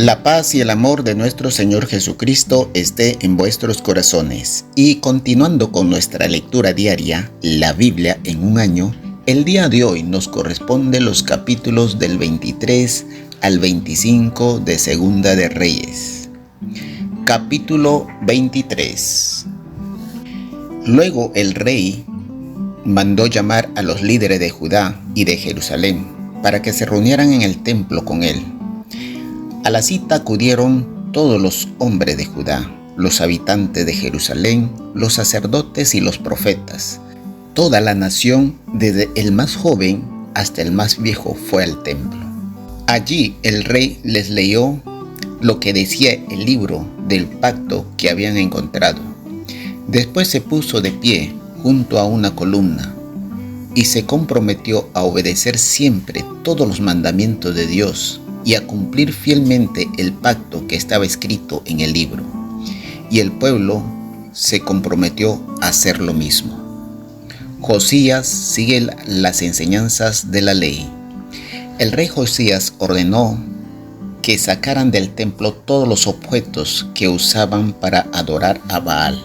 La paz y el amor de nuestro Señor Jesucristo esté en vuestros corazones. Y continuando con nuestra lectura diaria, la Biblia en un año, el día de hoy nos corresponde los capítulos del 23 al 25 de Segunda de Reyes. Capítulo 23. Luego el rey mandó llamar a los líderes de Judá y de Jerusalén para que se reunieran en el templo con él. A la cita acudieron todos los hombres de Judá, los habitantes de Jerusalén, los sacerdotes y los profetas. Toda la nación, desde el más joven hasta el más viejo, fue al templo. Allí el rey les leyó lo que decía el libro del pacto que habían encontrado. Después se puso de pie junto a una columna y se comprometió a obedecer siempre todos los mandamientos de Dios y a cumplir fielmente el pacto que estaba escrito en el libro. Y el pueblo se comprometió a hacer lo mismo. Josías sigue las enseñanzas de la ley. El rey Josías ordenó que sacaran del templo todos los objetos que usaban para adorar a Baal,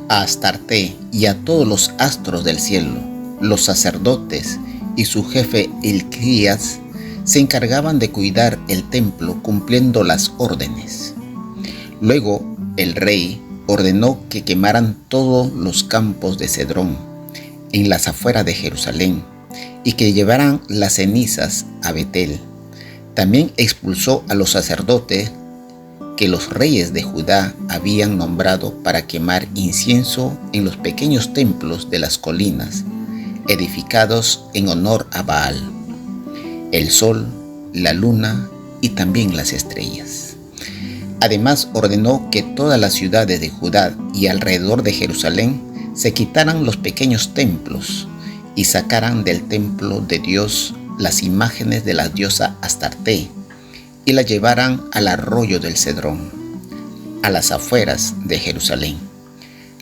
a Astarte y a todos los astros del cielo. Los sacerdotes y su jefe Hilcías se encargaban de cuidar el templo cumpliendo las órdenes. Luego el rey ordenó que quemaran todos los campos de cedrón en las afueras de Jerusalén y que llevaran las cenizas a Betel. También expulsó a los sacerdotes que los reyes de Judá habían nombrado para quemar incienso en los pequeños templos de las colinas, edificados en honor a Baal, el sol, la luna y también las estrellas. Además ordenó que todas las ciudades de Judá y alrededor de Jerusalén se quitaran los pequeños templos y sacaran del templo de Dios las imágenes de la diosa Astarte y las llevaran al arroyo del Cedrón, a las afueras de Jerusalén.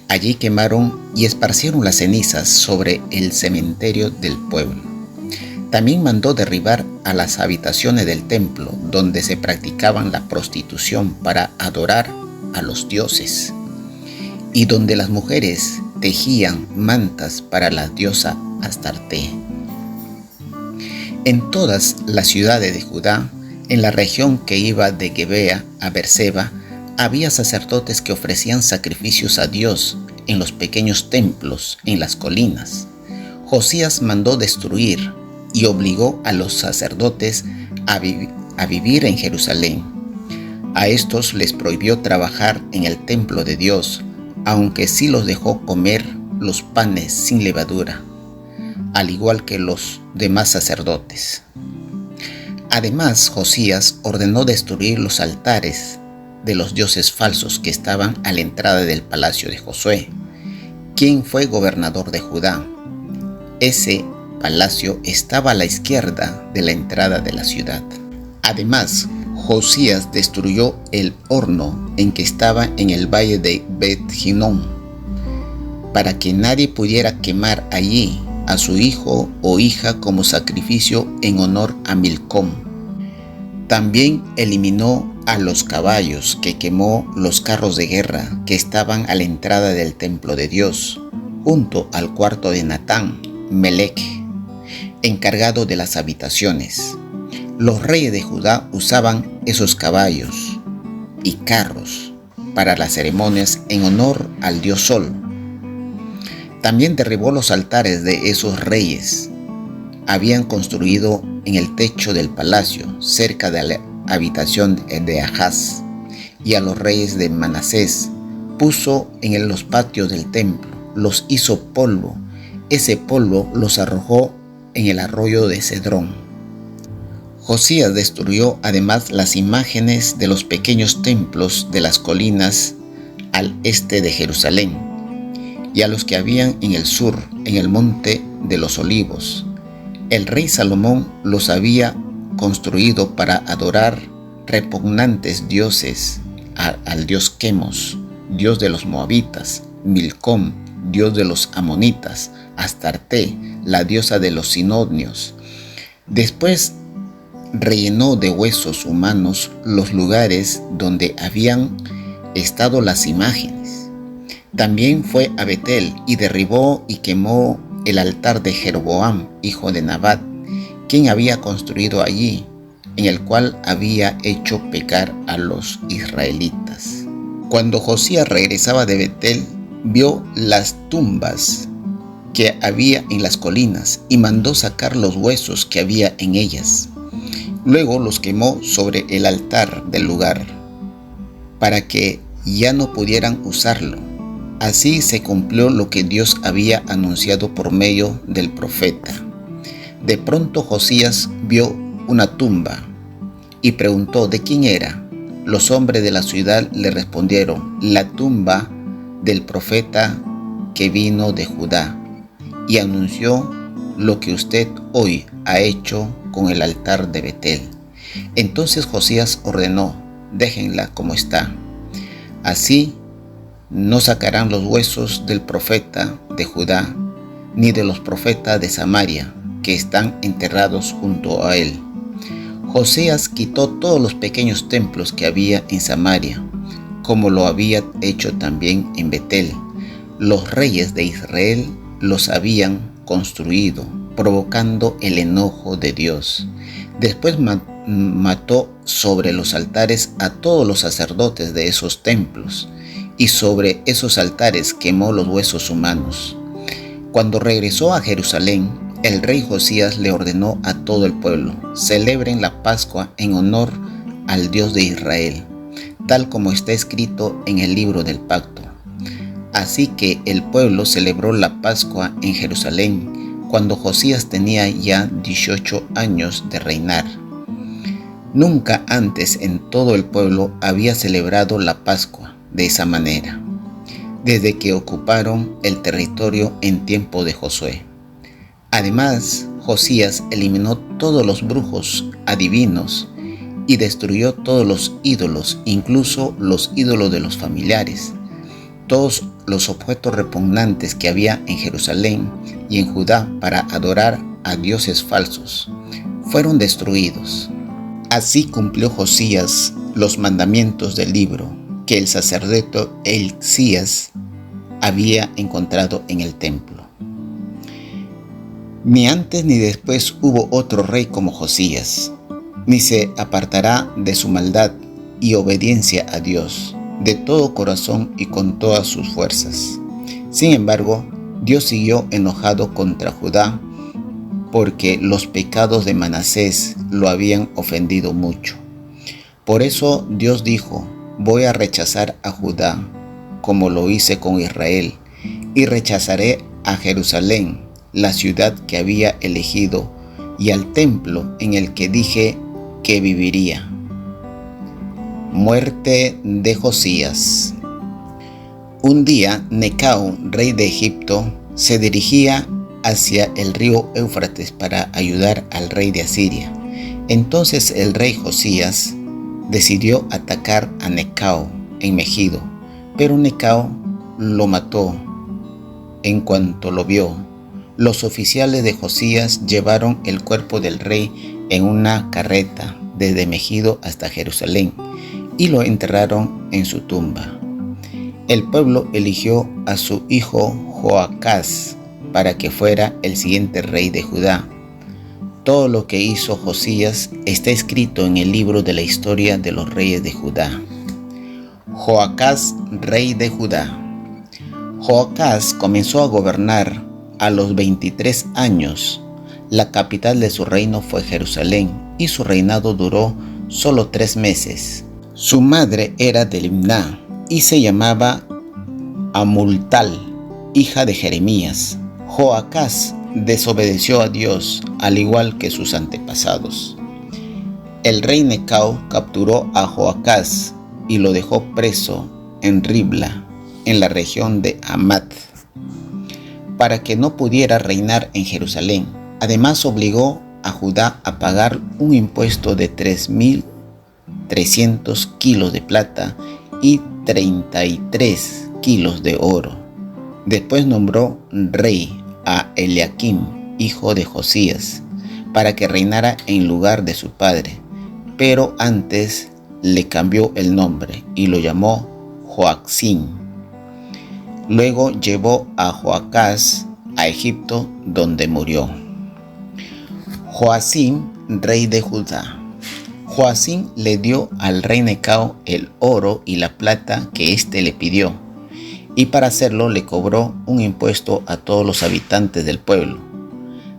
Allí quemaron y esparcieron las cenizas sobre el cementerio del pueblo. También mandó derribar a las habitaciones del templo donde se practicaban la prostitución para adorar a los dioses y donde las mujeres tejían mantas para la diosa Astarte. En todas las ciudades de Judá, en la región que iba de Gebea a Berseba, había sacerdotes que ofrecían sacrificios a Dios en los pequeños templos en las colinas. Josías mandó destruir y obligó a los sacerdotes a vivir en Jerusalén. A estos les prohibió trabajar en el templo de Dios, aunque sí los dejó comer los panes sin levadura, al igual que los demás sacerdotes. Además, Josías ordenó destruir los altares de los dioses falsos que estaban a la entrada del palacio de Josué, quien fue gobernador de Judá. Ese palacio estaba a la izquierda de la entrada de la ciudad. Además, Josías destruyó el horno en que estaba en el valle de Bet-Hinnom, para que nadie pudiera quemar allí a su hijo o hija como sacrificio en honor a Milcom. También eliminó a los caballos que quemó los carros de guerra que estaban a la entrada del templo de Dios, junto al cuarto de Natán, Melech, encargado de las habitaciones. Los reyes de Judá usaban esos caballos y carros para las ceremonias en honor al dios Sol. También derribó los altares de esos reyes. Habían construido en el techo del palacio, cerca de la habitación de Ahaz, y a los reyes de Manasés puso en los patios del templo, los hizo polvo. Ese polvo los arrojó en el arroyo de Cedrón. Josías destruyó además las imágenes de los pequeños templos de las colinas al este de Jerusalén y a los que habían en el sur, en el monte de los olivos. El rey Salomón los había construido para adorar repugnantes dioses, al dios Quemos, dios de los moabitas, Milcom, dios de los amonitas, Astarte, la diosa de los sidonios. Después rellenó de huesos humanos los lugares donde habían estado las imágenes. También fue a Betel y derribó y quemó el altar de Jeroboam, hijo de Nabat, quien había construido allí, en el cual había hecho pecar a los israelitas. Cuando Josías regresaba de Betel, vio las tumbas que había en las colinas y mandó sacar los huesos que había en ellas. Luego los quemó sobre el altar del lugar, para que ya no pudieran usarlo. Así se cumplió lo que Dios había anunciado por medio del profeta. De pronto Josías vio una tumba y preguntó de quién era. Los hombres de la ciudad le respondieron: la tumba del profeta que vino de Judá y anunció lo que usted hoy ha hecho con el altar de Betel. Entonces Josías ordenó: déjenla como está. Así no sacarán los huesos del profeta de Judá ni de los profetas de Samaria que están enterrados junto a él. Josías quitó todos los pequeños templos que había en Samaria, como lo había hecho también en Betel. Los reyes de Israel los habían construido, provocando el enojo de Dios. Después mató sobre los altares a todos los sacerdotes de esos templos, y sobre esos altares quemó los huesos humanos. Cuando regresó a Jerusalén, el rey Josías le ordenó a todo el pueblo: celebren la Pascua en honor al Dios de Israel, tal como está escrito en el libro del pacto. Así que el pueblo celebró la Pascua en Jerusalén cuando Josías tenía ya 18 años de reinar. Nunca antes en todo el pueblo había celebrado la Pascua de esa manera, desde que ocuparon el territorio en tiempo de Josué. Además, Josías eliminó todos los brujos adivinos y destruyó todos los ídolos, incluso los ídolos de los familiares. Todos los objetos repugnantes que había en Jerusalén y en Judá para adorar a dioses falsos fueron destruidos. Así cumplió Josías los mandamientos del libro que el sacerdote Hilcías había encontrado en el templo. Ni antes ni después hubo otro rey como Josías, ni se apartará de su maldad y obediencia a Dios de todo corazón y con todas sus fuerzas. Sin embargo, Dios siguió enojado contra Judá porque los pecados de Manasés lo habían ofendido mucho. Por eso Dios dijo: voy a rechazar a Judá como lo hice con Israel, y rechazaré a Jerusalén, la ciudad que había elegido, y al templo en el que dije que viviría. Muerte de Josías. Un día Necao, rey de Egipto, se dirigía hacia el río Éufrates para ayudar al rey de Asiria. Entonces el rey Josías decidió atacar a Necao en Megido, pero Necao lo mató en cuanto lo vio. Los oficiales de Josías llevaron el cuerpo del rey en una carreta desde Megido hasta Jerusalén y lo enterraron en su tumba. El pueblo eligió a su hijo Joacás para que fuera el siguiente rey de Judá. Todo lo que hizo Josías está escrito en el libro de la historia de los reyes de Judá. Joacás, rey de Judá. Joacás comenzó a gobernar a los 23 años. La capital de su reino fue Jerusalén y su reinado duró solo 3 meses. Su madre era de Libná y se llamaba Amultal, hija de Jeremías. Joacás desobedeció a Dios al igual que sus antepasados. El rey Necao capturó a Joacás y lo dejó preso en Ribla, en la región de Hamat, para que no pudiera reinar en Jerusalén. Además obligó a Judá a pagar un impuesto de 3.300 kilos de plata y 33 kilos de oro. Después nombró rey a Eliakim, hijo de Josías, para que reinara en lugar de su padre, pero antes le cambió el nombre y lo llamó Joacim. Luego llevó a Joacás a Egipto, donde murió. Joacim, rey de Judá. Joacim le dio al rey Necao el oro y la plata que éste le pidió, y para hacerlo le cobró un impuesto a todos los habitantes del pueblo.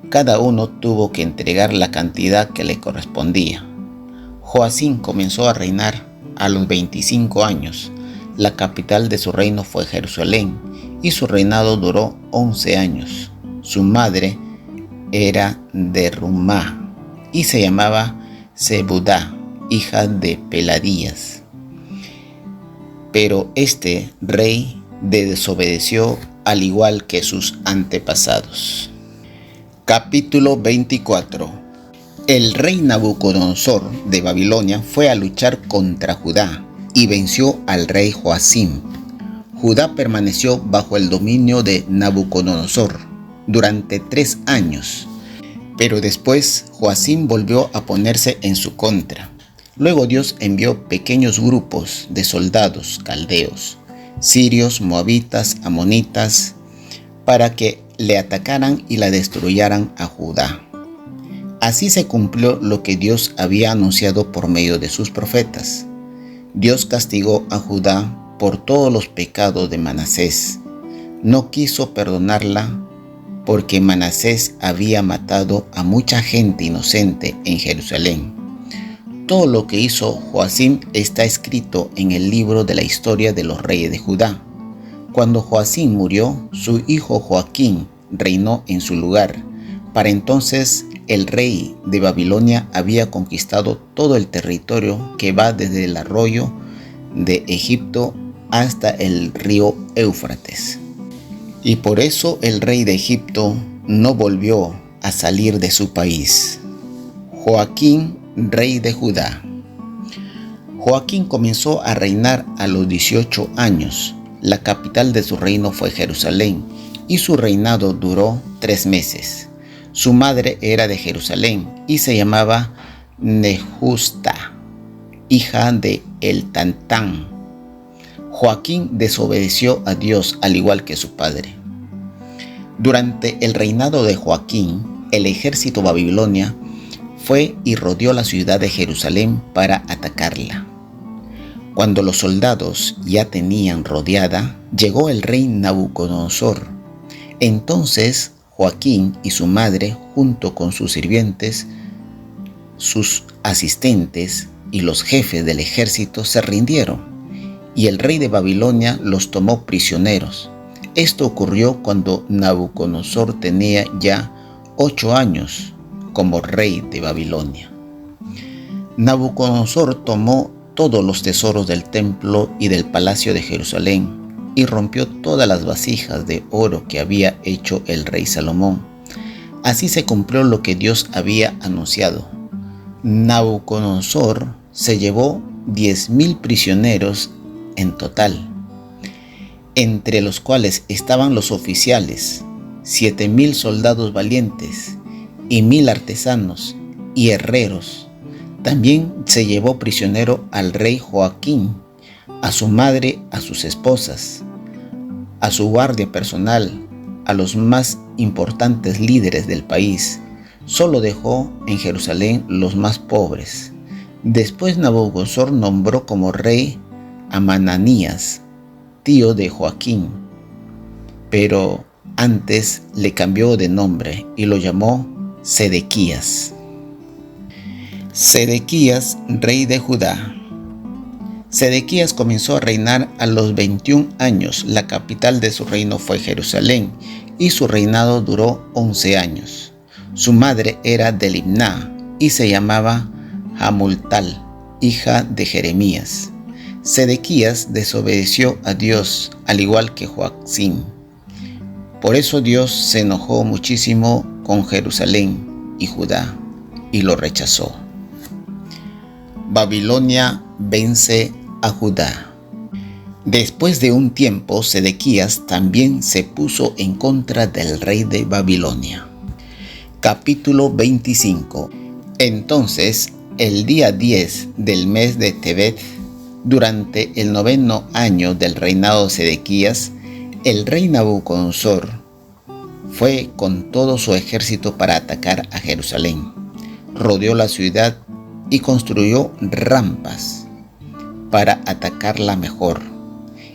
Cada uno tuvo que entregar la cantidad que le correspondía. Joacim comenzó a reinar a los 25 años. La capital de su reino fue Jerusalén, y su reinado duró 11 años. Su madre era de Rumá, y se llamaba Zebudá, hija de Peladías. Pero este rey desobedeció al igual que sus antepasados. Capítulo 24. El rey Nabucodonosor de Babilonia fue a luchar contra Judá y venció al rey Joacim. Judá permaneció bajo el dominio de Nabucodonosor durante 3 años, pero después Joacim volvió a ponerse en su contra. Luego Dios envió pequeños grupos de soldados caldeos, sirios, moabitas, amonitas, para que le atacaran y la destruyeran a Judá. Así se cumplió lo que Dios había anunciado por medio de sus profetas. Dios castigó a Judá por todos los pecados de Manasés. No quiso perdonarla porque Manasés había matado a mucha gente inocente en Jerusalén. Todo lo que hizo Joacim está escrito en el libro de la historia de los reyes de Judá. Cuando Joacim murió, su hijo Joaquín reinó en su lugar. Para entonces, el rey de Babilonia había conquistado todo el territorio que va desde el arroyo de Egipto hasta el río Éufrates. Y por eso el rey de Egipto no volvió a salir de su país. Joaquín, rey de Judá. Joaquín comenzó a reinar a los 18 años. La capital de su reino fue Jerusalén, y su reinado duró 3 meses. Su madre era de Jerusalén y se llamaba Nehusta, hija de Eltantán. Joaquín desobedeció a Dios al igual que su padre. Durante el reinado de Joaquín, el ejército babilonia fue y rodeó la ciudad de Jerusalén para atacarla. Cuando los soldados ya tenían rodeada, llegó el rey Nabucodonosor. Entonces Joaquín y su madre, junto con sus sirvientes, sus asistentes y los jefes del ejército, se rindieron, y el rey de Babilonia los tomó prisioneros. Esto ocurrió cuando Nabucodonosor tenía ya 8 años como rey de Babilonia. Nabucodonosor tomó todos los tesoros del templo y del palacio de Jerusalén y rompió todas las vasijas de oro que había hecho el rey Salomón. Así se cumplió lo que Dios había anunciado. Nabucodonosor se llevó 10,000 prisioneros en total, entre los cuales estaban los oficiales, 7,000 soldados valientes y 1,000 artesanos y herreros. También se llevó prisionero al rey Joaquín, a su madre, a sus esposas, a su guardia personal, a los más importantes líderes del país. Solo dejó en Jerusalén los más pobres. Después Nabucodonosor nombró como rey a Mananías, tío de Joaquín, pero antes le cambió de nombre y lo llamó Sedequías. Sedequías, rey de Judá. Sedequías comenzó a reinar a los 21 años. La capital de su reino fue Jerusalén, y su reinado duró 11 años. Su madre era de Libná y se llamaba Hamultal, hija de Jeremías. Sedequías desobedeció a Dios al igual que Joacim. Por eso Dios se enojó muchísimo con Jerusalén y Judá y lo rechazó. Babilonia vence a Judá. Después de un tiempo, Sedequías también se puso en contra del rey de Babilonia. Capítulo 25. Entonces, el día 10 del mes de Tebet, durante el 9º año del reinado de Sedequías, el rey Nabucodonosor fue con todo su ejército para atacar a Jerusalén. Rodeó la ciudad y construyó rampas para atacarla mejor,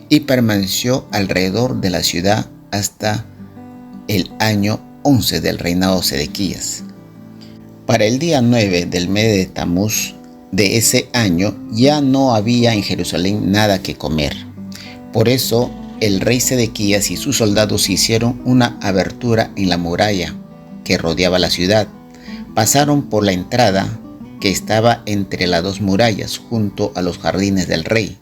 y permaneció alrededor de la ciudad hasta el año 11 del reinado de Sedequías. Para el día 9 del mes de Tamuz de ese año ya no había en Jerusalén nada que comer. Por eso el rey Sedequías y sus soldados hicieron una abertura en la muralla que rodeaba la ciudad. Pasaron por la entrada que estaba entre las dos murallas junto a los jardines del rey,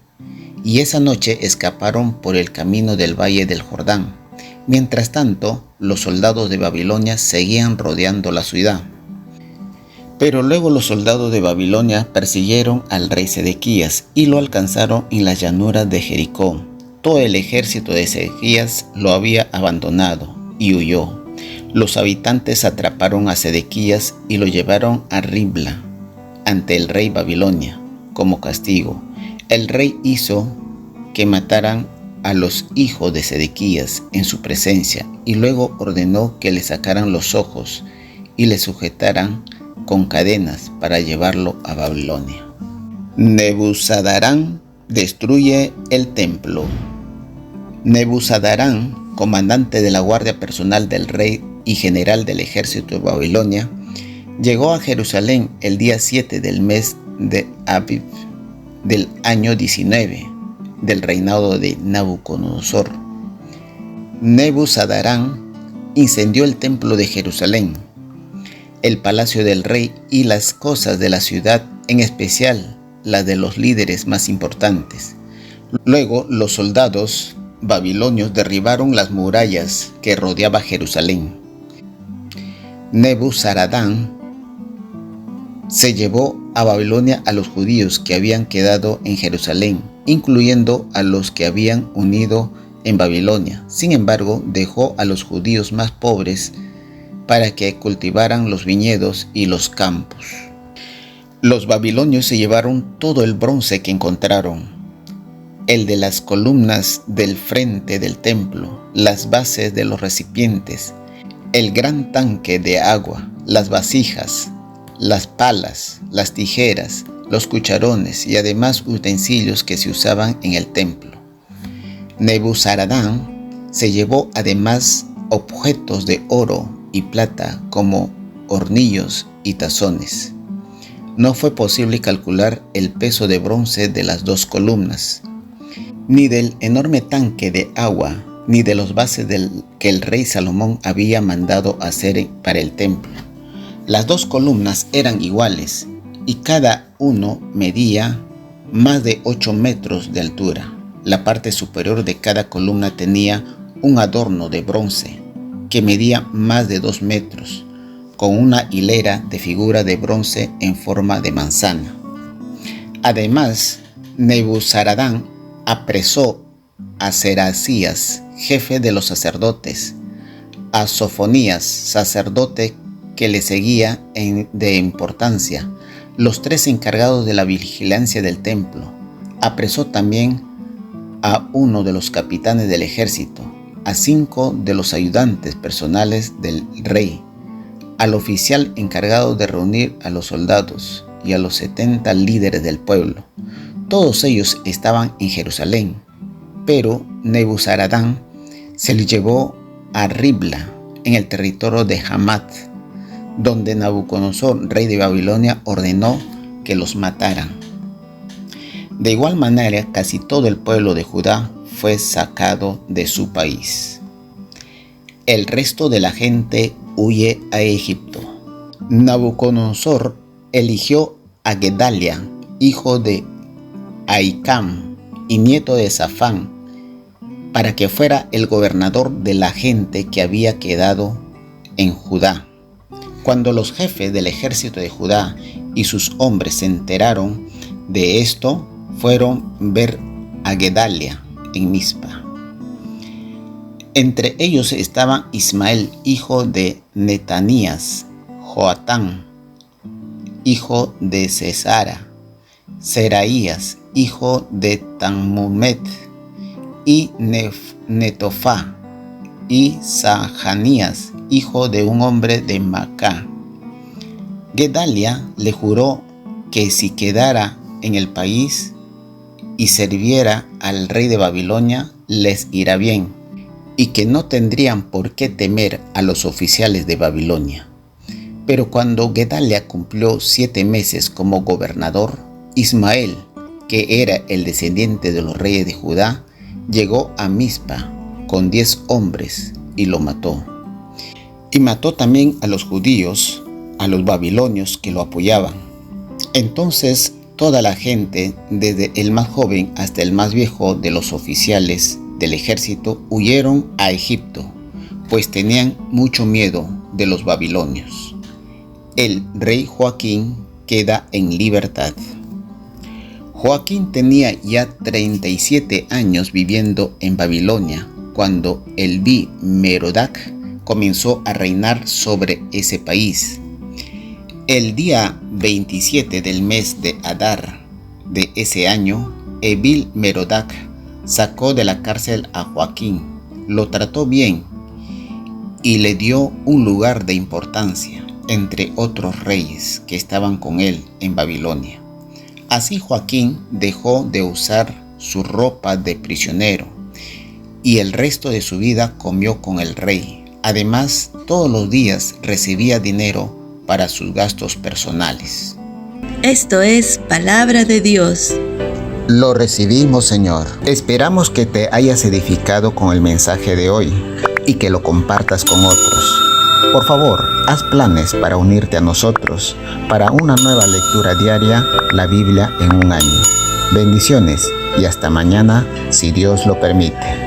y esa noche escaparon por el camino del valle del Jordán. Mientras tanto, los soldados de Babilonia seguían rodeando la ciudad. Pero luego los soldados de Babilonia persiguieron al rey Sedequías y lo alcanzaron en las llanuras de Jericó. Todo el ejército de Sedequías lo había abandonado y huyó. Los habitantes atraparon a Sedequías y lo llevaron a Ribla, ante el rey Babilonia, como castigo. El rey hizo que mataran a los hijos de Sedequías en su presencia y luego ordenó que le sacaran los ojos y le sujetaran con cadenas para llevarlo a Babilonia. Nebuzaradán destruye el templo. Nebuzaradán, comandante de la guardia personal del rey y general del ejército de Babilonia, llegó a Jerusalén el día 7 del mes de Abib del año 19 del reinado de Nabucodonosor. Nebuzaradán incendió el templo de Jerusalén, el palacio del rey y las cosas de la ciudad, en especial las de los líderes más importantes. Luego los soldados babilonios derribaron las murallas que rodeaban Jerusalén. Nebuzaradán se llevó a Babilonia a los judíos que habían quedado en Jerusalén, incluyendo a los que habían unido en Babilonia. Sin embargo, dejó a los judíos más pobres para que cultivaran los viñedos y los campos. Los babilonios se llevaron todo el bronce que encontraron, el de las columnas del frente del templo, las bases de los recipientes, el gran tanque de agua, las vasijas, las palas, las tijeras, los cucharones y además utensilios que se usaban en el templo. Nebuzaradán se llevó además objetos de oro y plata como hornillos y tazones. No fue posible calcular el peso de bronce de las dos columnas, ni del enorme tanque de agua, ni de los vasos que el rey Salomón había mandado hacer para el templo. Las dos columnas eran iguales y cada uno medía más de 8 metros de altura. La parte superior de cada columna tenía un adorno de bronce que medía más de 2 metros, con una hilera de figura de bronce en forma de manzana. Además, Nebuzaradán apresó a Seracías, jefe de los sacerdotes, a Sofonías, sacerdote que le seguía de importancia, los 3 encargados de la vigilancia del templo. Apresó también a uno de los capitanes del ejército, a 5 de los ayudantes personales del rey, al oficial encargado de reunir a los soldados y a los 70 líderes del pueblo. Todos ellos estaban en Jerusalén, pero Nebuzaradán se les llevó a Ribla, en el territorio de Hamat, donde Nabucodonosor, rey de Babilonia, ordenó que los mataran. De igual manera, casi todo el pueblo de Judá fue sacado de su país. El resto de la gente huye a Egipto. Nabucodonosor eligió a Gedalia, hijo de Ahicam y nieto de Safán, para que fuera el gobernador de la gente que había quedado en Judá. Cuando los jefes del ejército de Judá y sus hombres se enteraron de esto, fueron ver a Gedalia en Mizpa. Entre ellos estaba Ismael, hijo de Netanías, Joatán, hijo de Cesara, Seraías, hijo de Tanhumet, y Netofá, y Sahanías, hijo de un hombre de Macá. Gedalia le juró que si quedara en el país y sirviera al rey de Babilonia, les irá bien, y que no tendrían por qué temer a los oficiales de Babilonia. Pero cuando Gedalia cumplió 7 meses como gobernador, Ismael, que era el descendiente de los reyes de Judá, llegó a Mizpa con 10 hombres y lo mató. Y mató también a los judíos, a los babilonios que lo apoyaban. Entonces toda la gente, desde el más joven hasta el más viejo de los oficiales del ejército, huyeron a Egipto, pues tenían mucho miedo de los babilonios. El rey Joaquín queda en libertad. Joaquín tenía ya 37 años viviendo en Babilonia cuando Elvi-Merodach comenzó a reinar sobre ese país. El día 27 del mes de Adar de ese año, Evil-Merodach sacó de la cárcel a Joaquín, lo trató bien y le dio un lugar de importancia entre otros reyes que estaban con él en Babilonia. Así Joaquín dejó de usar su ropa de prisionero y el resto de su vida comió con el rey. Además, todos los días recibía dinero para sus gastos personales. Esto es palabra de Dios. Lo recibimos, Señor. Esperamos que te hayas edificado con el mensaje de hoy y que lo compartas con otros. Por favor, haz planes para unirte a nosotros para una nueva lectura diaria, la Biblia en un año. Bendiciones y hasta mañana, si Dios lo permite.